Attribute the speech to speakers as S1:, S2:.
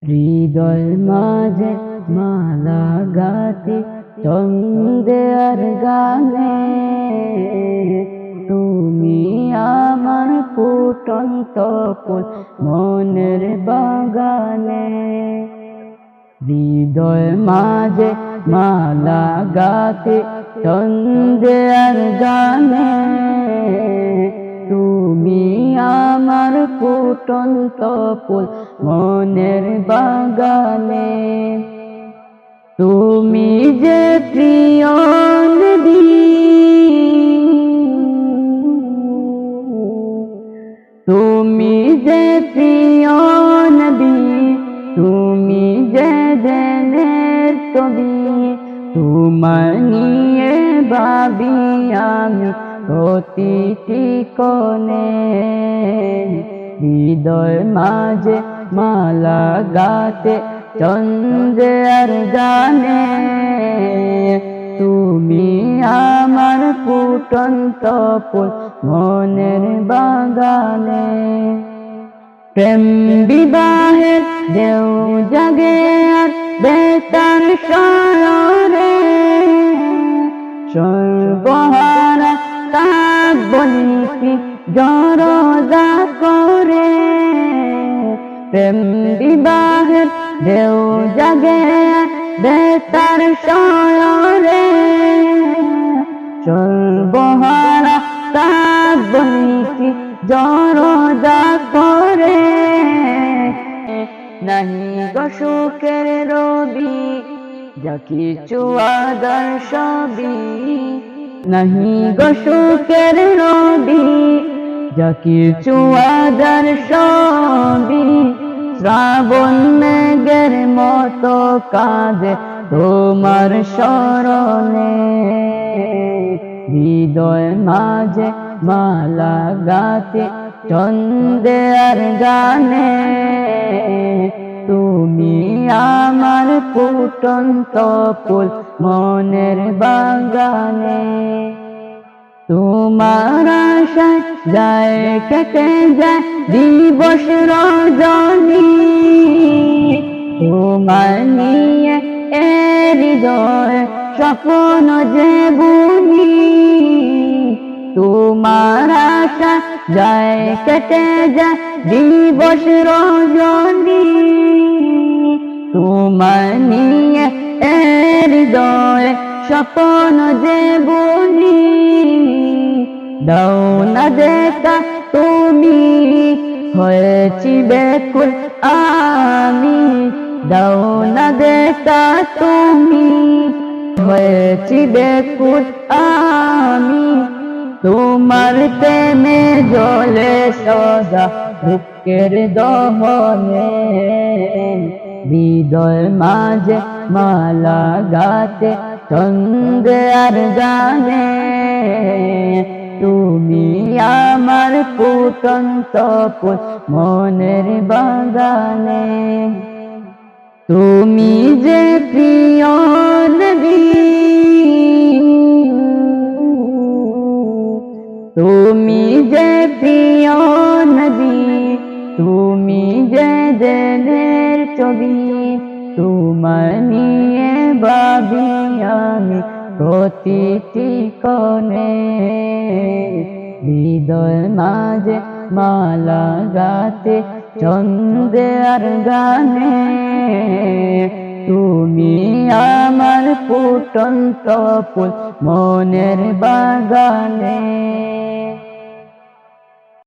S1: হৃদয় মাঝে মালা গাথি ছন্দে আর গানে, তুমি আমার ফুটন্ত ফুল মনের বাগানে। হৃদয় মাঝে মালা গাথি ছন্দে আর গানে, তুমি আমার ফুটন্ত ফুল মনের বাগানে। তুমি যে প্রিয় নবী, তুমি যে প্রিয় নবী, তুমি যে জানের ছবি, তোমার নিয়ে ভাবি আমি প্রতিটি কোণে। হৃদয় মাঝে মালা গাতে ছন্দে আর গানে, তুমি আমার ফুটন্ত ফুল মনের বাগানে। প্রেম বিবাহের ঢেউ জাগে আর বেতার শহরে, সর্বহারা কাব্য লিপি জরজা করে। প্রেম বিবাহের ঢেউ জাগে আর বেতার শহরে, সর্বহারা কাব্য লিপি জরজা করে। নাহি গো সুখের রবি, যা কিছু আদর সবই, নাহি গো সুখের রবি, যা কিছু আদর সবই। শ্রাবণ মেঘের মতো কাঁদে তোমার স্মরণে। হৃদয় মাঝে মালা গাতে ছন্দে আর গানে, তুমি আমার ফুটন্ত ফুল মনের বাগানে। তোমার আশায় যায় কেটে যায় দিবস রজনী, তোমার নিয়ে এ হৃদয় স্বপ্ন যে বুনি। তোমার আশা যায় কেটে যায় দিবস রজনী, তোমার নিয়ে এ হৃদয় স্বপ্ন যে বুনি। দাও না দেখা তুমি হয়েছি বেকুল আমি, দাও না দেখা তুমি হয়েছি বেকুল আমি। তোমার প্রেমে জ্বলে সদা বুকের দহনে। হৃদয় মাঝে মালা গাতে ছন্দে আর গানে, তুমি আমার ফুটন্ত ফুল মনের বাগানে। তুমি যে প্রিয় নবী, তুমি যে প্রিয় নবী, তুমি যে জানের ছবি, তোমার নিয়ে ভাবি আমি প্রতিটি কোণে। হৃদয় মাঝে মালা গাতে ছন্দে আর গানে, তুমি আমার ফুটন্ত ফুল মনের বাগানে।